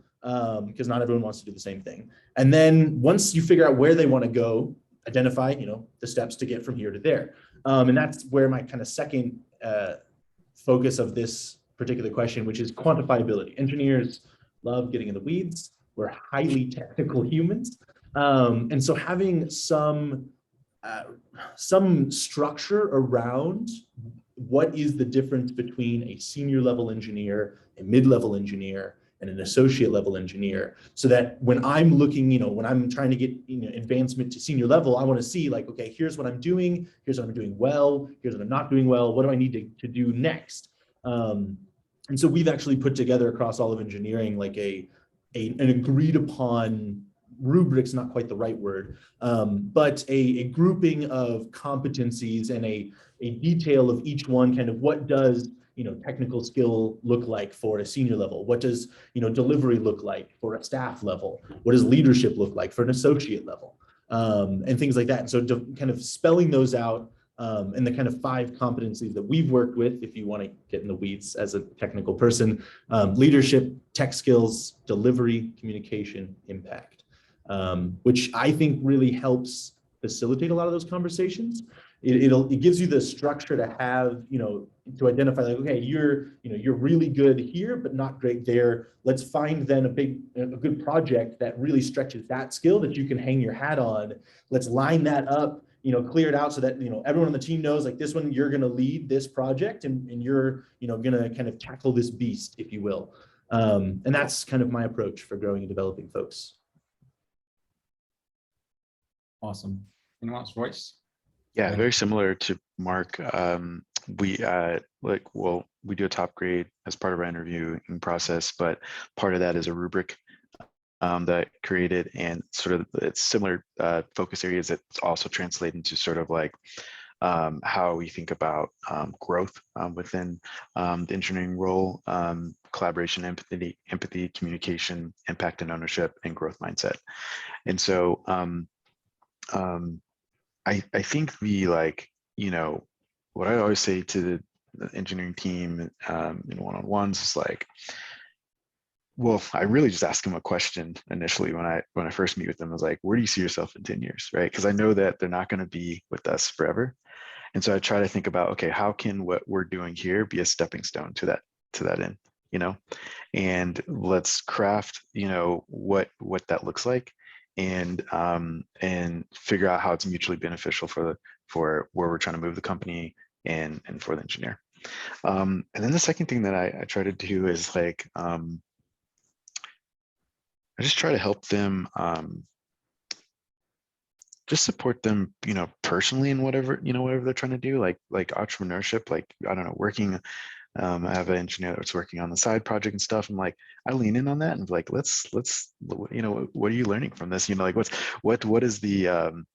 Because not everyone wants to do the same thing. And then once you figure out where they want to go, identify, the steps to get from here to there. And that's where my kind of second focus of this particular question, which is quantifiability. Engineers love getting in the weeds. We're highly technical humans. And so having some structure around what is the difference between a senior level engineer, a mid-level engineer, and an associate level engineer, so that when I'm looking, when I'm trying to get advancement to senior level, I want to see, like, okay, here's what I'm doing, here's what I'm doing well, here's what I'm not doing well, what do I need to do next? And so we've actually put together across all of engineering like an agreed upon rubric's not quite the right word, but a grouping of competencies and a detail of each one, kind of what does technical skill look like for a senior level? What does delivery look like for a staff level? What does leadership look like for an associate level? And things like that. And so kind of spelling those out And the kind of 5 competencies that we've worked with, if you want to get in the weeds as a technical person: leadership, tech skills, delivery, communication, impact, which I think really helps facilitate a lot of those conversations. It gives you the structure to have, to identify, like, okay, you're really good here, but not great there. Let's find then a good project that really stretches that skill that you can hang your hat on. Let's line that up, clear it out so that, everyone on the team knows, like, this one, you're going to lead this project, and you're, going to kind of tackle this beast, if you will. And that's kind of my approach for growing and developing folks. Awesome. Anyone else, Royce? Yeah, very similar to Mark. We we do a top grade as part of our interviewing process, but part of that is a rubric that created, and sort of it's similar focus areas that also translate into sort of like how we think about growth within the engineering role, collaboration, empathy, communication, impact and ownership, and growth mindset. And so I think what I always say to the engineering team in one-on-ones is like, well, I really just ask them a question initially when I first meet with them. I was like, where do you see yourself in 10 years, right? Because I know that they're not going to be with us forever. And so I try to think about, okay, how can what we're doing here be a stepping stone to that end, and let's craft, what that looks like, and figure out how it's mutually beneficial for where we're trying to move the company and for the engineer. And then the second thing that I try to do is like, I just try to help them, just support them, personally in whatever they're trying to do, like entrepreneurship, like, I don't know, working. I have an engineer that's working on the side project and stuff. I'm like, I lean in on that and like, let's, what are you learning from this? Like what is the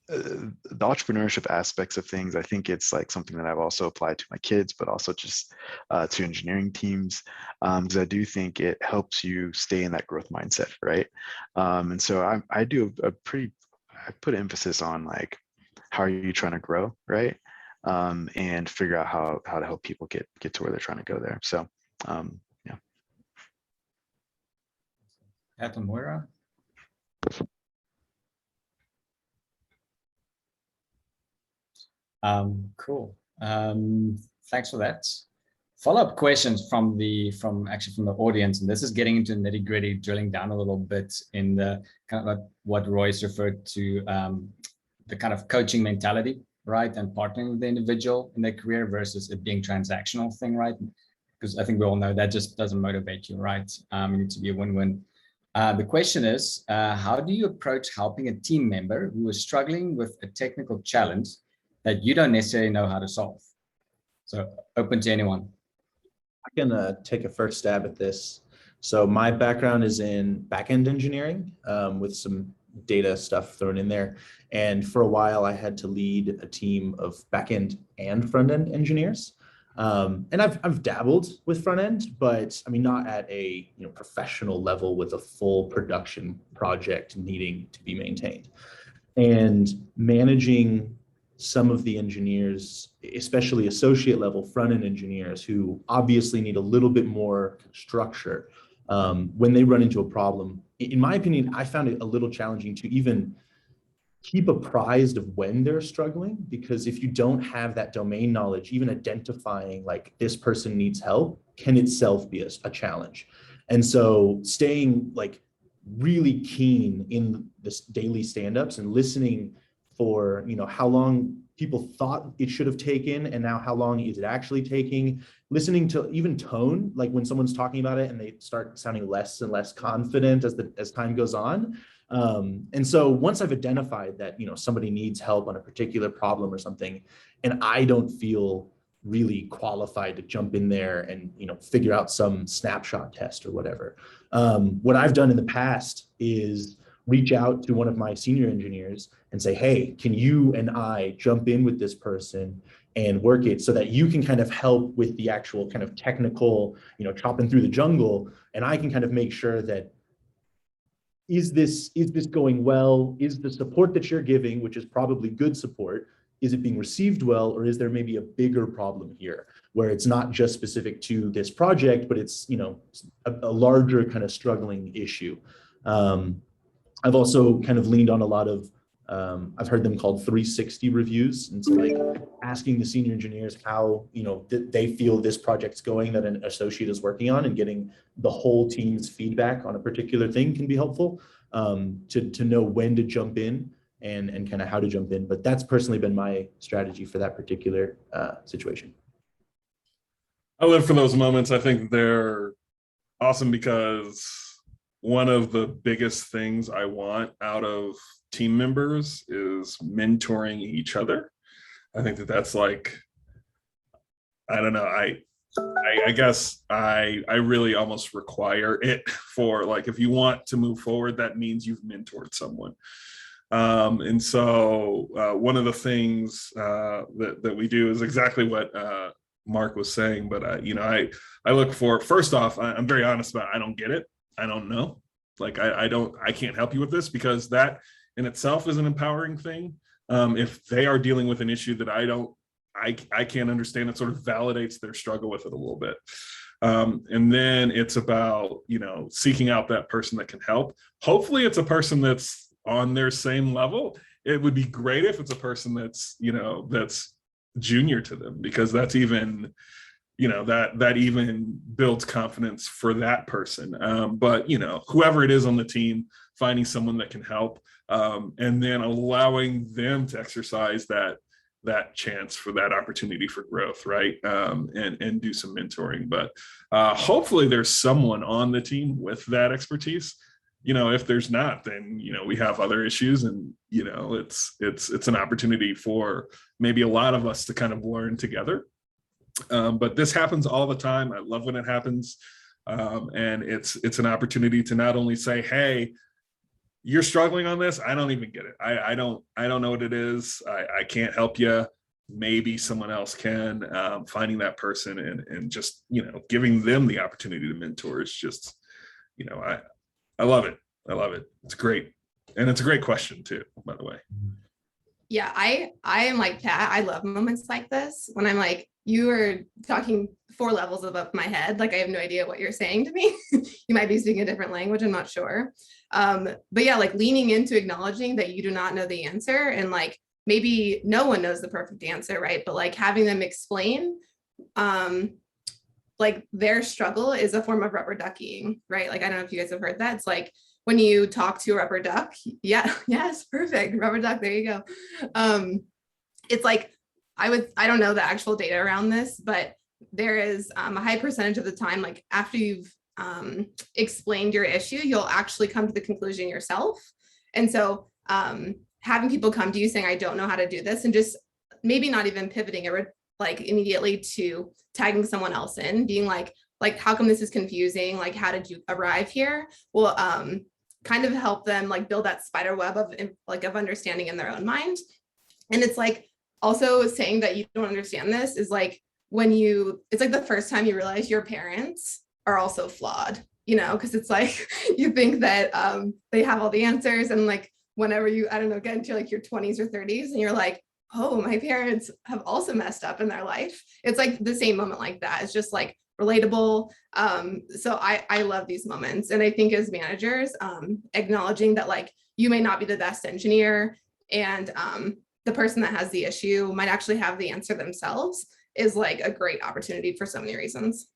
entrepreneurship aspects of things. I think it's like something that I've also applied to my kids, but also just to engineering teams, because I do think it helps you stay in that growth mindset, right? And so I put emphasis on like, how are you trying to grow, right? And figure out how to help people get to where they're trying to go there. So yeah. Pat and Mora. Cool. Thanks for that. Follow-up questions from the audience, and this is getting into nitty-gritty, drilling down a little bit in the kind of what Royce referred to, the kind of coaching mentality, right, and partnering with the individual in their career versus it being transactional thing, right? Because I think we all know that just doesn't motivate you, right? You need to be a win-win. The question is, how do you approach helping a team member who is struggling with a technical challenge that you don't necessarily know how to solve? So open to anyone. I can take a first stab at this. So my background is in backend engineering with some data stuff thrown in there. And for a while, I had to lead a team of backend and front-end engineers. And I've dabbled with front end, but I mean, not at a professional level with a full production project needing to be maintained. And managing some of the engineers, especially associate level front-end engineers, who obviously need a little bit more structure when they run into a problem. In my opinion, I found it a little challenging to even keep apprised of when they're struggling, because if you don't have that domain knowledge, even identifying like this person needs help can itself be a challenge. And so staying like really keen in this daily stand-ups and listening for how long people thought it should have taken and now how long is it actually taking, listening to even tone, like when someone's talking about it and they start sounding less and less confident as time goes on. And so once I've identified that somebody needs help on a particular problem or something, and I don't feel really qualified to jump in there and figure out some snapshot test or whatever, what I've done in the past is reach out to one of my senior engineers and say, hey, can you and I jump in with this person and work it so that you can kind of help with the actual kind of technical, chopping through the jungle, and I can kind of make sure that is this going well? Is the support that you're giving, which is probably good support, is it being received well, or is there maybe a bigger problem here where it's not just specific to this project, but it's, you know, a larger kind of struggling issue. I've also kind of leaned on a lot of, I've heard them called 360 reviews. And so like asking the senior engineers how, you know, they feel this project's going that an associate is working on, and getting the whole team's feedback on a particular thing can be helpful, to know when to jump in and kind of how to jump in. But that's personally been my strategy for that particular situation. I live for those moments. I think they're awesome because one of the biggest things I want out of team members is mentoring each other. I think that that's like, I don't know, I guess I really almost require it for, like, if you want to move forward, that means you've mentored someone. And so one of the things that we do is exactly what Mark was saying, but you know, I look for, first off, I'm very honest about, I don't get it. I don't know. Like, I can't help you with this, because that in itself is an empowering thing. If they are dealing with an issue that I can't understand, it sort of validates their struggle with it a little bit. And then it's about, you know, seeking out that person that can help. Hopefully it's a person that's on their same level. It would be great if it's a person that's, you know, that's junior to them, because that's even, you know, that even builds confidence for that person. But, you know, whoever it is on the team, finding someone that can help, and then allowing them to exercise that chance for that opportunity for growth, right? And do some mentoring. But hopefully there's someone on the team with that expertise. You know, if there's not, then, you know, we have other issues, and, you know, it's an opportunity for maybe a lot of us to kind of learn together. But this happens all the time. I love when it happens. And it's an opportunity to not only say, hey, you're struggling on this, I don't even get it. I don't know what it is. I can't help you. Maybe someone else can. Finding that person and just, you know, giving them the opportunity to mentor is just, you know, I love it. I love it. It's great. And it's a great question too, by the way. Yeah, I am like Pat. I love moments like this when I'm like, you are talking 4 levels above my head. Like, I have no idea what you're saying to me. You might be speaking a different language. I'm not sure. But yeah, like leaning into acknowledging that you do not know the answer, and like maybe no one knows the perfect answer, right? But like having them explain, like their struggle is a form of rubber ducking, right? Like, I don't know if you guys have heard that. It's like when you talk to a rubber duck. Yeah, yes, perfect. Rubber duck. There you go. It's like, I don't know the actual data around this, but there is a high percentage of the time, like after you've explained your issue, you'll actually come to the conclusion yourself. And so having people come to you saying, I don't know how to do this, and just maybe not even pivoting it like immediately to tagging someone else in, being like, how come this is confusing? Like, how did you arrive here? Will kind of help them like build that spider web of understanding in their own mind. And it's like, also saying that you don't understand this is like it's like the first time you realize your parents are also flawed, you know, because it's like you think that they have all the answers, and like whenever you, I don't know, get into like your 20s or 30s and you're like, oh, my parents have also messed up in their life. It's like the same moment like that. It's just like relatable. So I love these moments. And I think as managers, acknowledging that like you may not be the best engineer, and the person that has the issue might actually have the answer themselves, is like a great opportunity for so many reasons.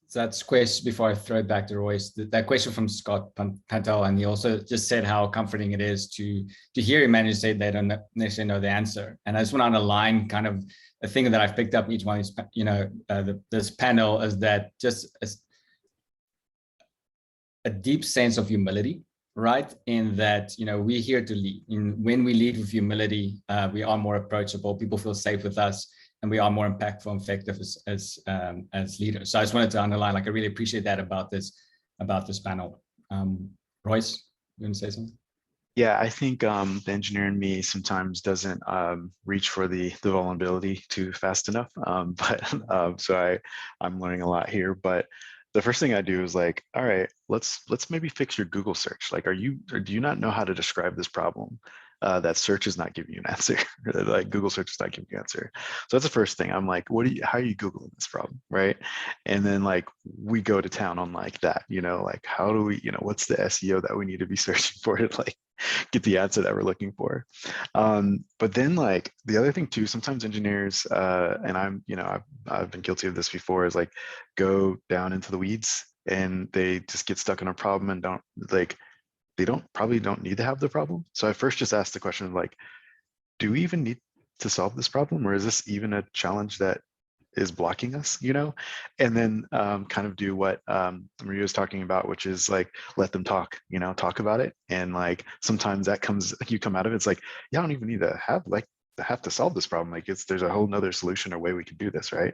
So that's question, before I throw it back to Royce, that question from Scott Pantel, and he also just said how comforting it is to hear your manager say they don't necessarily know the answer. And I just want to underline kind of a thing that I've picked up each one of these, you know, this panel, is that just a deep sense of humility, right? In that, you know, we're here to lead. When we lead with humility, we are more approachable, people feel safe with us, and we are more impactful and effective as leaders. So I just wanted to underline, like, I really appreciate that about this panel. Royce, you want to say something? Yeah, I think the engineer in me sometimes doesn't reach for the vulnerability too fast enough. So I'm learning a lot here. But the first thing I do is like, all right, let's maybe fix your Google search. Like, do you not know how to describe this problem? that search is not giving you an answer. Like Google search is not giving you an answer. So that's the first thing. I'm like, how are you Googling this problem, right? And then like we go to town on like that, like how do we, what's the SEO that we need to be searching for to like get the answer that we're looking for. But then like the other thing too, sometimes engineers, and I've been guilty of this before, is like go down into the weeds and they just get stuck in a problem and probably don't need to have the problem. So I first just asked the question of like, do we even need to solve this problem, or is this even a challenge that is blocking us, and then kind of do what Maria was talking about, which is like, let them talk, talk about it. And like, sometimes you come out of it, it's like, yeah, I don't even need to have to solve this problem. Like there's a whole nother solution or way we can do this, right?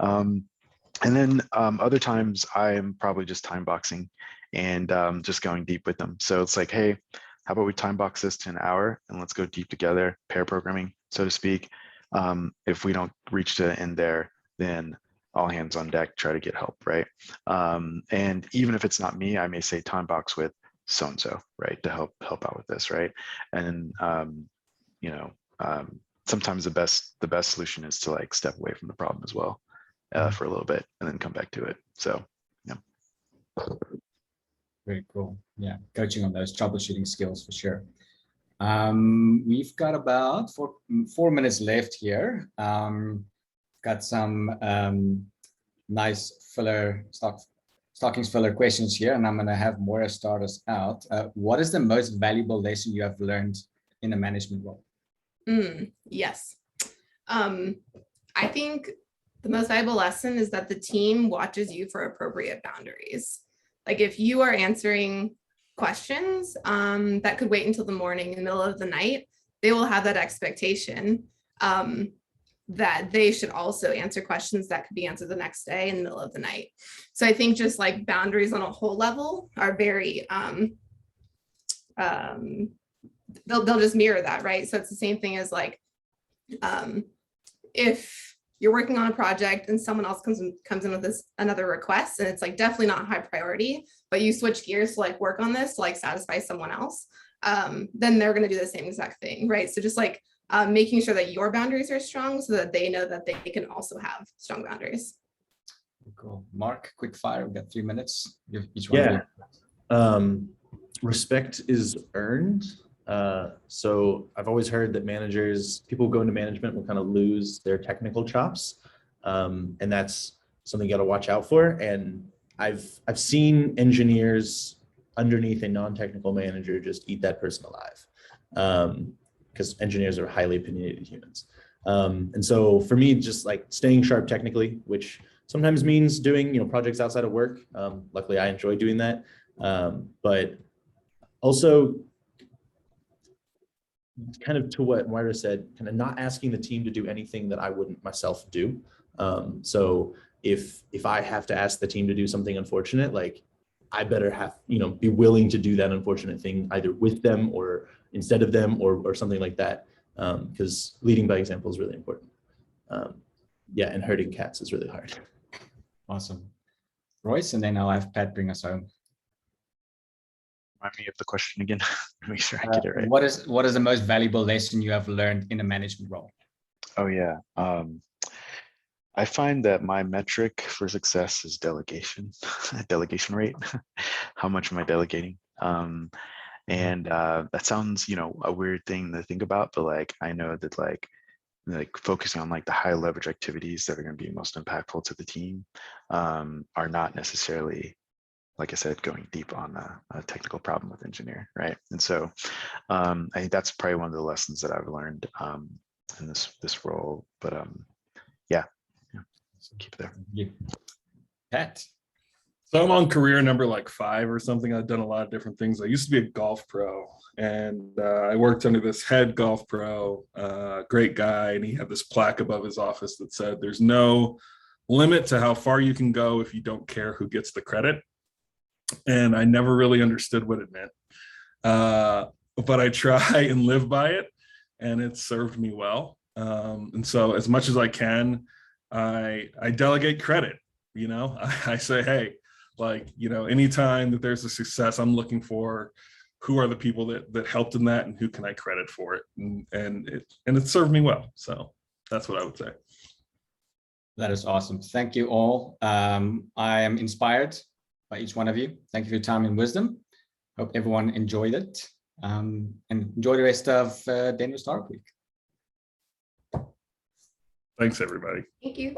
And then other times I'm probably just time boxing and just going deep with them. So it's like, hey, how about we time box this to an hour and let's go deep together, pair programming, so to speak. If we don't reach the end there, then all hands on deck, try to get help, right? And even if it's not me, I may say time box with so-and-so, right, to help out with this, right? And sometimes the best solution is to like step away from the problem as well for a little bit and then come back to it. So yeah. Very cool. Yeah, coaching on those troubleshooting skills for sure. We've got about 4 minutes left here. Got some nice stockings filler questions here, and I'm going to have Mora start us out. What is the most valuable lesson you have learned in a management role? Yes. I think the most valuable lesson is that the team watches you for appropriate boundaries. Like if you are answering questions that could wait until the morning, in the middle of the night, they will have that expectation that they should also answer questions that could be answered the next day in the middle of the night. So I think just like boundaries on a whole level are very, they'll just mirror that, right? So it's the same thing as like, if you're working on a project and someone else comes in with another request, and it's like definitely not high priority, but you switch gears to like work on this to like satisfy someone else, then they're going to do the same exact thing, right? So just like making sure that your boundaries are strong so that they know that they can also have strong boundaries. Cool. Mark, quick fire. We've got 3 minutes. Each one. Yeah. Respect is earned. So I've always heard that people who go into management will kind of lose their technical chops. And that's something you got to watch out for. And I've seen engineers underneath a non-technical manager just eat that person alive. Because engineers are highly opinionated humans. And so for me, just like staying sharp technically, which sometimes means doing, projects outside of work. Luckily I enjoy doing that. But also, kind of to what Moira said, kind of not asking the team to do anything that I wouldn't myself do. So if I have to ask the team to do something unfortunate, like I better have, be willing to do that unfortunate thing either with them or instead of them or something like that. Because leading by example is really important. And herding cats is really hard. Awesome. Royce, and then I'll have Pat bring us home. Remind me of the question again. Make sure I get it right. What is the most valuable lesson you have learned in a management role? Oh yeah. I find that my metric for success is delegation rate. How much am I delegating? And that sounds, a weird thing to think about, but like I know that like focusing on like the high leverage activities that are going to be most impactful to the team are not necessarily, like I said, going deep on a technical problem with engineer, right? And so I think that's probably one of the lessons that I've learned in this role. But so keep it there. Yeah. Pat. So I'm on career number like 5 or something. I've done a lot of different things. I used to be a golf pro, and I worked under this head golf pro, great guy, and he had this plaque above his office that said, "There's no limit to how far you can go if you don't care who gets the credit." And I never really understood what it meant, but I try and live by it, and it served me well. And so, as much as I can, I delegate credit. I say, hey, like, anytime that there's a success, I'm looking for who are the people that helped in that, and who can I credit for it, and it served me well. So that's what I would say. That is awesome. Thank you all. I am inspired by each one of you. Thank you for your time and wisdom. Hope everyone enjoyed it, and enjoy the rest of Denver Startup Week. Thanks, everybody. Thank you.